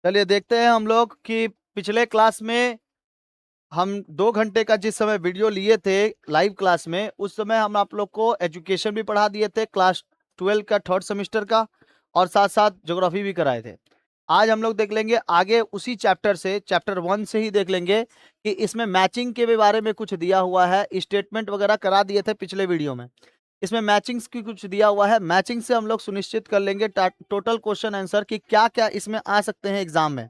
चलिए देखते हैं हम लोग कि पिछले क्लास में हम 2 घंटे का जिस समय वीडियो लिए थे लाइव क्लास में, उस समय हम आप लोग को एजुकेशन भी पढ़ा दिए थे, क्लास 12 का 3rd सेमेस्टर का, और साथ साथ ज्योग्राफी भी कराए थे। आज हम लोग देख लेंगे आगे उसी चैप्टर से, चैप्टर 1 से ही देख लेंगे कि इसमें मैचिंग के भी बारे में कुछ दिया हुआ है। स्टेटमेंट वगैरह करा दिए थे पिछले वीडियो में, इसमें मैचिंग्स की कुछ दिया हुआ है। मैचिंग से हम लोग सुनिश्चित कर लेंगे टोटल क्वेश्चन आंसर कि क्या क्या इसमें आ सकते हैं एग्जाम में।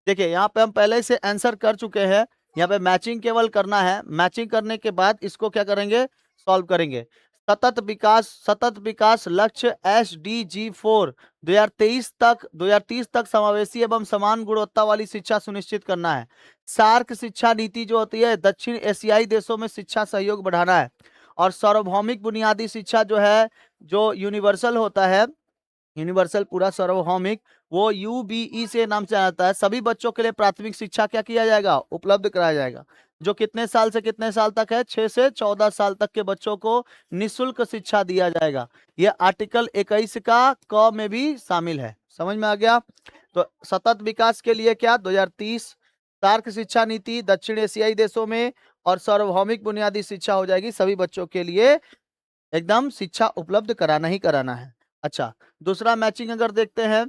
देखिए यहाँ पे हम पहले से आंसर कर चुके हैं, यहाँ पे मैचिंग केवल करना है। मैचिंग करने के बाद इसको क्या करेंगे, सॉल्व करेंगे। सतत विकास लक्ष्य SDG 4 2023 तक समावेशी एवं समान गुणवत्ता वाली शिक्षा सुनिश्चित करना है। सार्क शिक्षा नीति जो होती है, दक्षिण एशियाई देशों में शिक्षा सहयोग बढ़ाना है। और सार्वभौमिक बुनियादी शिक्षा जो है, जो यूनिवर्सल होता है, यूनिवर्सल पूरा सार्वभौमिक, वो UBE से नाम से आता है। सभी बच्चों के लिए प्राथमिक शिक्षा क्या किया जाएगा, उपलब्ध कराया जाएगा। जो कितने साल से कितने साल तक है, 6 से 14 साल तक के बच्चों को निःशुल्क शिक्षा दिया जाएगा। ये आर्टिकल 21 का क में भी शामिल है। समझ में आ गया। तो सतत विकास के लिए क्या, 2030 सार्क शिक्षा नीति दक्षिण एशियाई देशों में, और सार्वभौमिक बुनियादी शिक्षा हो जाएगी सभी बच्चों के लिए, एकदम शिक्षा उपलब्ध कराना ही कराना है। अच्छा, दूसरा मैचिंग अगर देखते हैं,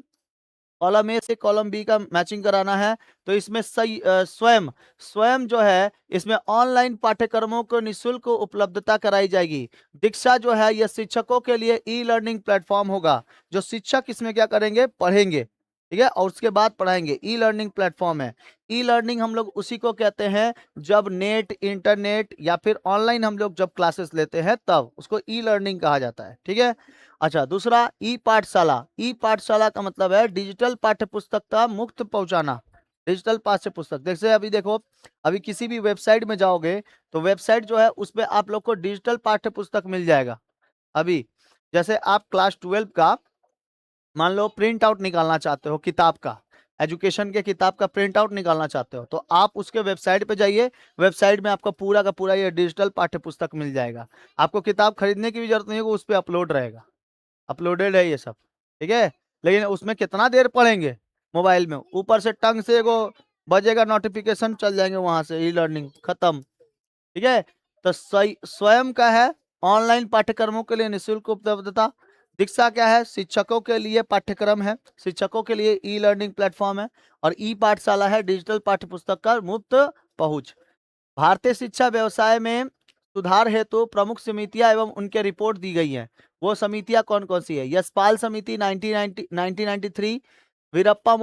कॉलम ए से कॉलम बी का मैचिंग कराना है। तो इसमें स्वयं स्वयं जो है, इसमें ऑनलाइन पाठ्यक्रमों को निःशुल्क उपलब्धता कराई जाएगी। दीक्षा जो है, यह शिक्षकों के लिए ई लर्निंग प्लेटफॉर्म होगा। जो शिक्षक इसमें क्या करेंगे, पढ़ेंगे, ठीक है, और उसके बाद पढ़ाएंगे। ई लर्निंग प्लेटफॉर्म है। ई लर्निंग हम लोग उसी को कहते हैं जब नेट, इंटरनेट या फिर ऑनलाइन हम लोग जब क्लासेस लेते हैं तब उसको ई लर्निंग कहा जाता है। ठीक है। अच्छा, दूसरा ई पाठशाला। ई पाठशाला का मतलब है डिजिटल पाठ्य पुस्तक का मुफ्त पहुंचाना। डिजिटल पाठ्य पुस्तक, जैसे अभी देखो, अभी किसी भी वेबसाइट में जाओगे तो वेबसाइट जो है उसपे आप लोग को डिजिटल पाठ्य पुस्तक मिल जाएगा। अभी जैसे आप क्लास 12 का मान लो प्रिंट आउट निकालना चाहते हो, किताब का, एजुकेशन के किताब का प्रिंट आउट निकालना चाहते हो, तो आप उसके वेबसाइट पे जाइए। वेबसाइट में आपका पूरा का पूरा ये डिजिटल पाठ्य पुस्तक मिल जाएगा। आपको किताब खरीदने की भी जरूरत नहीं है, उस पर अपलोड रहेगा, अपलोडेड है ये सब। ठीक है। लेकिन उसमें कितना देर पढ़ेंगे, मोबाइल में ऊपर से टंग से एगो बजेगा नोटिफिकेशन, चल जाएंगे वहां से, ई लर्निंग खत्म। ठीक है। तो स्वयं का है ऑनलाइन पाठ्यक्रमों के लिए निःशुल्क उपलब्धता। दीक्षा क्या है, शिक्षकों के लिए पाठ्यक्रम है, शिक्षकों के लिए ई लर्निंग प्लेटफॉर्म है। और ई पाठशाला है डिजिटल पाठ्य पुस्तक का मुफ्त पहुंच। भारतीय शिक्षा व्यवसाय में सुधार हेतु प्रमुख समितियां एवं उनके रिपोर्ट दी गई हैं। वो समितियां कौन कौन सी है, यशपाल समिति 1993, वीरप्पा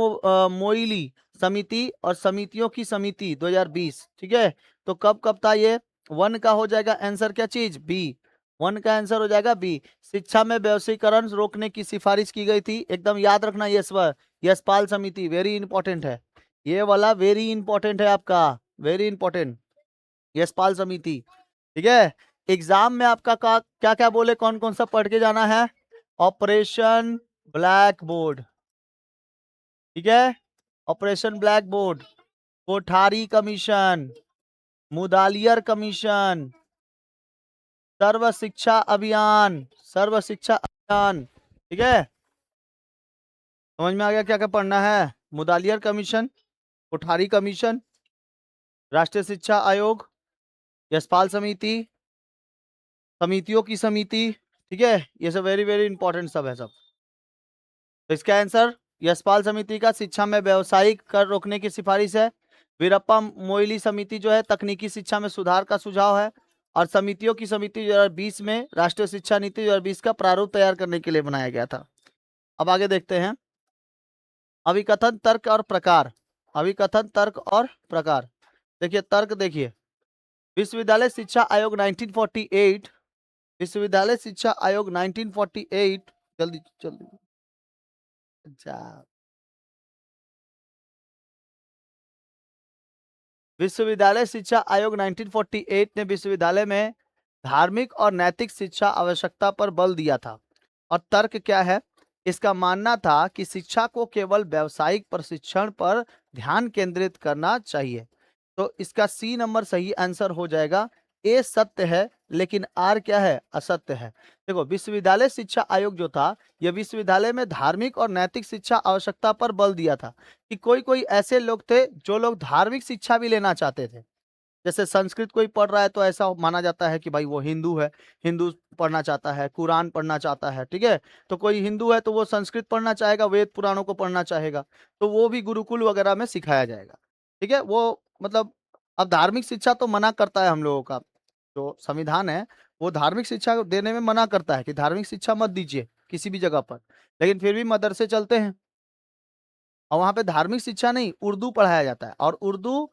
मोइली समिति और समितियों की समिति 2020। ठीक है। तो कब कब था ये, 1 का हो जाएगा आंसर, क्या चीज, बी। 1 का आंसर हो जाएगा बी। शिक्षा में व्यवसायीकरण रोकने की सिफारिश की गई थी, एकदम याद रखना। यशपाल समिति वेरी इंपॉर्टेंट है, ये वाला वेरी इंपॉर्टेंट है आपका, वेरी इंपॉर्टेंट, यशपाल समिति। ठीक है। एग्जाम में आपका क्या क्या बोले, कौन कौन सा पढ़ के जाना है, ऑपरेशन ब्लैक बोर्ड, ठीक है, operation blackboard, Kothari commission, Mudaliar commission, Sarva Shiksha Abhiyan, सर्व शिक्षा अभियान। ठीक है। समझ में आ गया क्या क्या पढ़ना है, मुदालियर कमीशन, कोठारी कमीशन, राष्ट्रीय शिक्षा आयोग, यशपाल समिति, समितियों की समिति। ठीक है। ये सब वेरी वेरी इंपॉर्टेंट सब है सब। तो इसका आंसर यशपाल समिति का शिक्षा में व्यवसायिक कर रोकने की सिफारिश है। वीरप्पा मोइली समिति जो है तकनीकी शिक्षा में सुधार का सुझाव है। और समितियों की समिति 2020 में राष्ट्रीय शिक्षा नीति 2020 का प्रारूप तैयार करने के लिए बनाया गया था। अब आगे देखते हैं, अभिकथन तर्क और प्रकार। अभिकथन तर्क और प्रकार, देखिए तर्क देखिए, विश्वविद्यालय शिक्षा आयोग 1948, विश्वविद्यालय शिक्षा आयोग 1948, जल्दी जल्दी, अच्छा, विश्वविद्यालय शिक्षा आयोग 1948 ने विश्वविद्यालय में धार्मिक और नैतिक शिक्षा आवश्यकता पर बल दिया था। और तर्क क्या है, इसका मानना था कि शिक्षा को केवल व्यावसायिक प्रशिक्षण पर ध्यान केंद्रित करना चाहिए। तो इसका सी नंबर सही आंसर हो जाएगा, ए सत्य है लेकिन आर क्या है, असत्य है। देखो, विश्वविद्यालय शिक्षा आयोग जो था, यह विश्वविद्यालय में धार्मिक और नैतिक शिक्षा आवश्यकता पर बल दिया था कि कोई कोई ऐसे लोग थे जो लोग धार्मिक शिक्षा भी लेना चाहते थे। जैसे संस्कृत कोई पढ़ रहा है तो ऐसा माना जाता है कि भाई वो हिंदू है, हिंदू पढ़ना चाहता है, कुरान पढ़ना चाहता है, ठीक है। तो कोई हिंदू है तो वो संस्कृत पढ़ना चाहेगा, वेद पुराणों को पढ़ना चाहेगा, तो वो भी गुरुकुल वगैरह में सिखाया जाएगा, ठीक है। वो मतलब अब धार्मिक शिक्षा तो मना करता है हम लोगों का जो संविधान है, वो धार्मिक शिक्षा देने में मना करता है कि धार्मिक शिक्षा मत दीजिए किसी भी जगह पर, लेकिन फिर भी मदरसे चलते हैं और वहां पे धार्मिक शिक्षा नहीं, उर्दू पढ़ाया जाता है। और उर्दू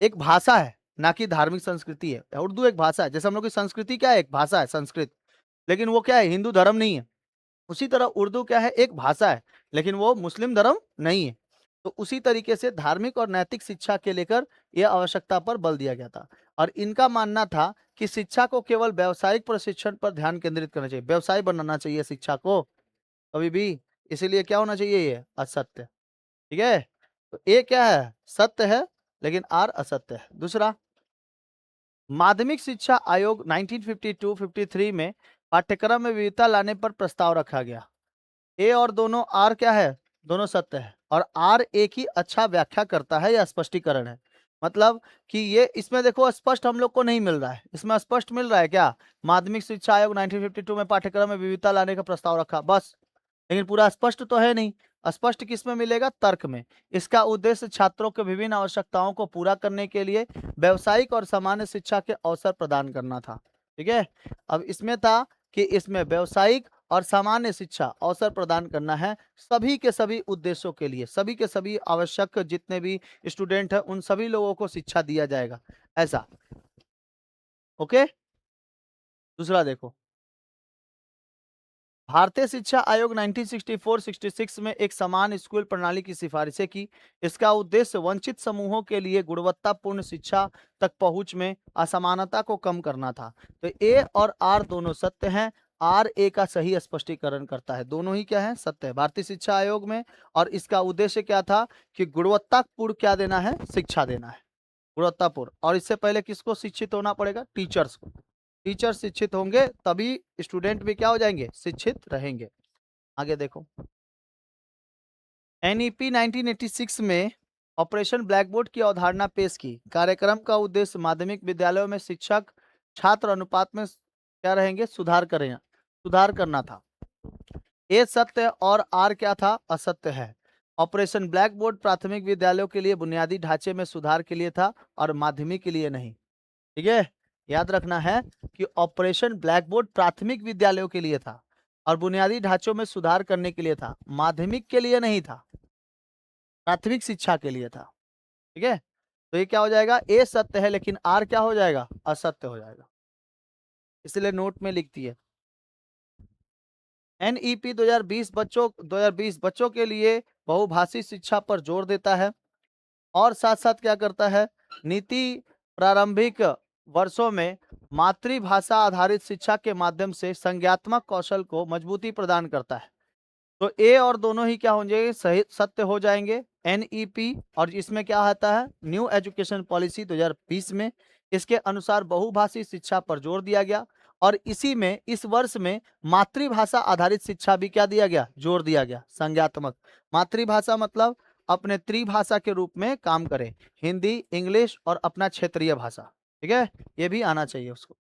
एक भाषा है, ना कि धार्मिक संस्कृति है। उर्दू एक भाषा है, जैसे हम लोग की संस्कृति क्या है, एक भाषा है संस्कृत, लेकिन वो क्या है, हिंदू धर्म नहीं है। उसी तरह उर्दू क्या है, एक भाषा है, लेकिन वो मुस्लिम धर्म नहीं है। तो उसी तरीके से धार्मिक और नैतिक शिक्षा के लेकर यह आवश्यकता पर बल दिया गया था। और इनका मानना था कि शिक्षा को केवल व्यावसायिक प्रशिक्षण पर ध्यान केंद्रित करना चाहिए, व्यवसाय बनाना चाहिए शिक्षा को कभी भी। इसीलिए क्या होना चाहिए, ये असत्य, ठीक है। तो ए क्या है, सत्य है, लेकिन आर असत्य है। दूसरा, माध्यमिक शिक्षा आयोग 1952-53 में पाठ्यक्रम में विविधता लाने पर प्रस्ताव रखा गया। ए और दोनों आर क्या है, दोनों सत्य है, और आर एक ही अच्छा व्याख्या करता है या स्पष्टीकरण है। मतलब कि ये इसमें देखो स्पष्ट हम लोग को नहीं मिल रहा है, इसमें स्पष्ट मिल रहा है क्या, माध्यमिक शिक्षा आयोग 1952 में पाठ्यक्रम में विविधता लाने का प्रस्ताव रखा, बस। लेकिन पूरा स्पष्ट तो है नहीं। स्पष्ट किसमें मिलेगा, तर्क में। इसका उद्देश्य छात्रों के विभिन्न आवश्यकताओं को पूरा करने के लिए व्यावसायिक और सामान्य शिक्षा के अवसर प्रदान करना था, ठीक है। अब इसमें था कि इसमें व्यावसायिक और सामान्य शिक्षा अवसर प्रदान करना है सभी के सभी उद्देश्यों के लिए, सभी के सभी आवश्यक जितने भी स्टूडेंट हैं उन सभी लोगों को शिक्षा दिया जाएगा, ऐसा। ओके। दूसरा देखो, भारतीय शिक्षा आयोग 1964-66 में एक समान स्कूल प्रणाली की सिफारिशें की। इसका उद्देश्य वंचित समूहों के लिए गुणवत्तापूर्ण शिक्षा तक पहुंच में असमानता को कम करना था। तो ए और आर दोनों सत्य हैं। आर ए का सही स्पष्टीकरण करता है, दोनों ही क्या है, सत्य है, भारतीय शिक्षा आयोग में। और इसका उद्देश्य क्या था कि गुणवत्तापूर्ण क्या देना है, शिक्षा देना है, गुणवत्तापूर्ण। और इससे पहले किसको शिक्षित होना पड़ेगा, टीचर्स को। टीचर शिक्षित होंगे तभी स्टूडेंट भी क्या हो जाएंगे, शिक्षित रहेंगे। आगे देखो, एनईपी 1986 में ऑपरेशन ब्लैकबोर्ड की अवधारणा पेश की। कार्यक्रम का उद्देश्य माध्यमिक विद्यालयों में शिक्षक छात्र अनुपात में क्या रहेंगे, सुधार करना था। ए सत्य और आर क्या था, असत्य है। ऑपरेशन ब्लैक बोर्ड प्राथमिक विद्यालयों के लिए बुनियादी ढांचे में सुधार के लिए था और माध्यमिक के लिए नहीं, ठीक है। याद रखना है कि ऑपरेशन ब्लैक बोर्ड प्राथमिक विद्यालयों के लिए था और बुनियादी ढांचों में सुधार करने के लिए था, माध्यमिक के लिए नहीं था, प्राथमिक शिक्षा के लिए था, ठीक है। तो ये क्या हो जाएगा, ए सत्य है लेकिन आर क्या हो जाएगा, असत्य हो जाएगा। इसलिए नोट में लिखती है, एनईपी 2020 बच्चों के लिए बहुभाषी शिक्षा पर जोर देता है और साथ साथ क्या करता है, नीति प्रारंभिक वर्षों में मातृभाषा आधारित शिक्षा के माध्यम से संज्ञात्मक कौशल को मजबूती प्रदान करता है। तो ए और दोनों ही क्या हो जाएंगे, सही सत्य हो जाएंगे। एनईपी और इसमें क्या आता है, न्यू एजुकेशन पॉलिसी 2020 में इसके अनुसार बहुभाषी शिक्षा पर जोर दिया गया और इसी में इस वर्ष में मातृभाषा आधारित शिक्षा भी क्या दिया गया, जोर दिया गया, संज्ञात्मक। मातृभाषा मतलब अपने त्रिभाषा के रूप में काम करे, हिंदी, इंग्लिश और अपना क्षेत्रीय भाषा, ठीक है। ये भी आना चाहिए उसको।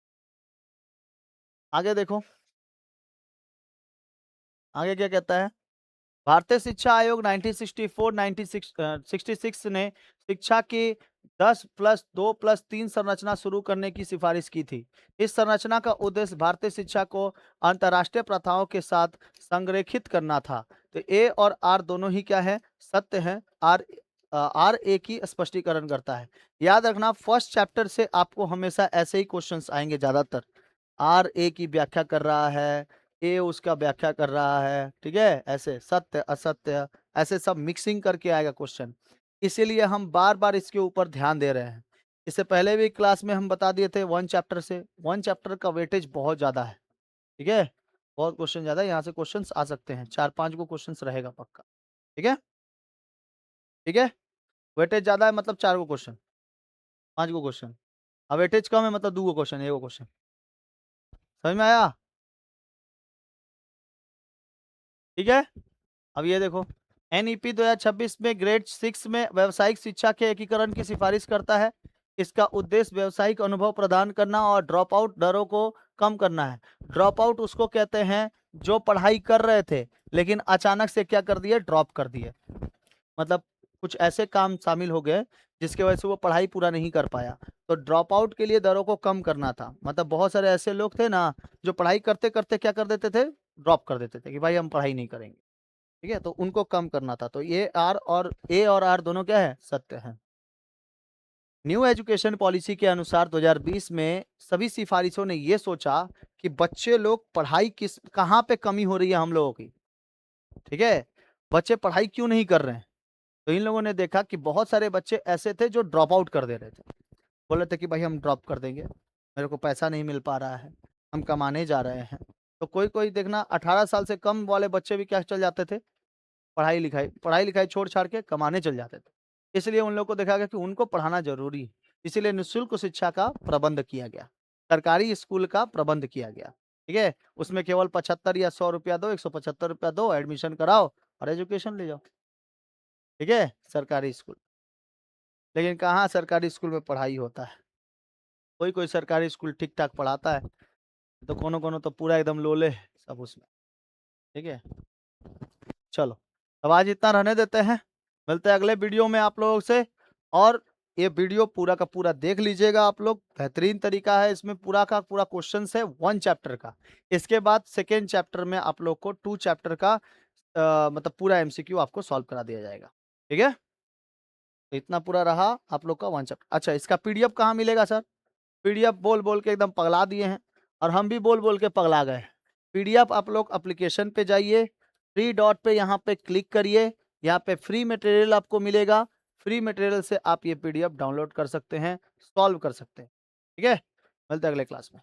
आगे देखो, आगे क्या कहता है, भारतीय शिक्षा आयोग 1966 ने शिक्षा की 10+2+3 संरचना शुरू करने की सिफारिश की थी। इस संरचना का उद्देश्य भारतीय शिक्षा को अंतर्राष्ट्रीय प्रथाओं के साथ संरेखित करना था। तो ए और आर दोनों ही क्या है, सत्य है। आर एक ही स्पष्टीकरण करता है। याद रखना, फर्स्ट चैप्टर से आपको हमेशा ऐसे ही क्वेश्चंस आएंगे ज्यादातर। आर ए की व्याख्या कर रहा है, ए उसका व्याख्या कर रहा है, ठीक है। ऐसे सत्य असत्य ऐसे सब मिक्सिंग करके आएगा क्वेश्चन, इसीलिए हम बार बार इसके ऊपर ध्यान दे रहे हैं। इससे पहले भी क्लास में हम बता दिए थे, वन चैप्टर का वेटेज बहुत ज्यादा है, ठीक है। बहुत क्वेश्चन ज्यादा है, यहाँ से क्वेश्चन आ सकते हैं, 4-5 को क्वेश्चन रहेगा पक्का, ठीक है। ठीक है, वेटेज ज्यादा है मतलब 4 को क्वेश्चन, 5 को क्वेश्चन। अब वेटेज कम है मतलब 2 क्वेश्चन, 1 क्वेश्चन। समझ में आया? ठीक है। अब ये देखो, एनईपी 2026 में ग्रेड 6 में व्यावसायिक शिक्षा के एकीकरण की सिफारिश करता है। इसका उद्देश्य व्यावसायिक अनुभव प्रदान करना और ड्रॉप आउट दरों को कम करना है। ड्रॉप आउट उसको कहते हैं जो पढ़ाई कर रहे थे लेकिन अचानक से क्या कर दिए, ड्रॉप कर दिए। मतलब कुछ ऐसे काम शामिल हो गए जिसकी वजह से वो पढ़ाई पूरा नहीं कर पाया। तो ड्रॉप आउट के लिए दरों को कम करना था। मतलब बहुत सारे ऐसे लोग थे ना जो पढ़ाई करते करते क्या कर देते थे, ड्रॉप कर देते थे कि भाई हम पढ़ाई नहीं करेंगे। ठीक है, तो उनको कम करना था। तो ये आर और ए और आर दोनों क्या है, सत्य है। न्यू एजुकेशन पॉलिसी के अनुसार 2020 में सभी सिफारिशों ने ये सोचा कि बच्चे लोग पढ़ाई किस कहाँ पे कमी हो रही है हम लोगों की। ठीक है, बच्चे पढ़ाई क्यों नहीं कर रहे हैं। तो इन लोगों ने देखा कि बहुत सारे बच्चे ऐसे थे जो ड्रॉप आउट कर दे रहे थे। बोल रहे थे कि भाई हम ड्रॉप कर देंगे, मेरे को पैसा नहीं मिल पा रहा है, हम कमाने जा रहे हैं। तो कोई कोई देखना 18 साल से कम वाले बच्चे भी क्या चल जाते थे, पढ़ाई लिखाई छोड़ छाड़ के कमाने चल जाते थे। इसलिए उन लोगों को देखा गया कि उनको पढ़ाना जरूरी है। इसीलिए निःशुल्क शिक्षा का प्रबंध किया गया, सरकारी स्कूल का प्रबंध किया गया। ठीक है, उसमें केवल 75 या 100 रुपया दो, 175 रुपया दो, एडमिशन कराओ और एजुकेशन ले जाओ। ठीक है, सरकारी स्कूल। लेकिन कहाँ सरकारी स्कूल में पढ़ाई होता है। कोई कोई सरकारी स्कूल ठीक ठाक पढ़ाता है, तो कोनो कोनो तो पूरा एकदम लोले सब उसमें। ठीक है, चलो अब आज इतना रहने देते हैं, मिलते हैं अगले वीडियो में आप लोगों से। और ये वीडियो पूरा का पूरा देख लीजिएगा आप लोग, बेहतरीन तरीका है। इसमें पूरा का पूरा क्वेश्चन है 1 चैप्टर का। इसके बाद सेकेंड चैप्टर में आप लोग को 2 चैप्टर का मतलब पूरा एमसीक्यू आपको सॉल्व करा दिया जाएगा। ठीक है, तो इतना पूरा रहा आप लोग का 1 चैप्टर। अच्छा, इसका पीडीएफ कहाँ मिलेगा सर? पीडीएफ बोल बोल के एकदम पगला दिए हैं और हम भी बोल बोल के पगला गए। पीडीएफ आप लोग एप्लीकेशन पे जाइए, 3 डॉट पे यहाँ पे क्लिक करिए, यहाँ पे फ्री मटेरियल आपको मिलेगा। फ्री मटेरियल से आप ये पीडीएफ डाउनलोड कर सकते हैं, सॉल्व कर सकते हैं। ठीक है, मिलते हैं अगले क्लास में।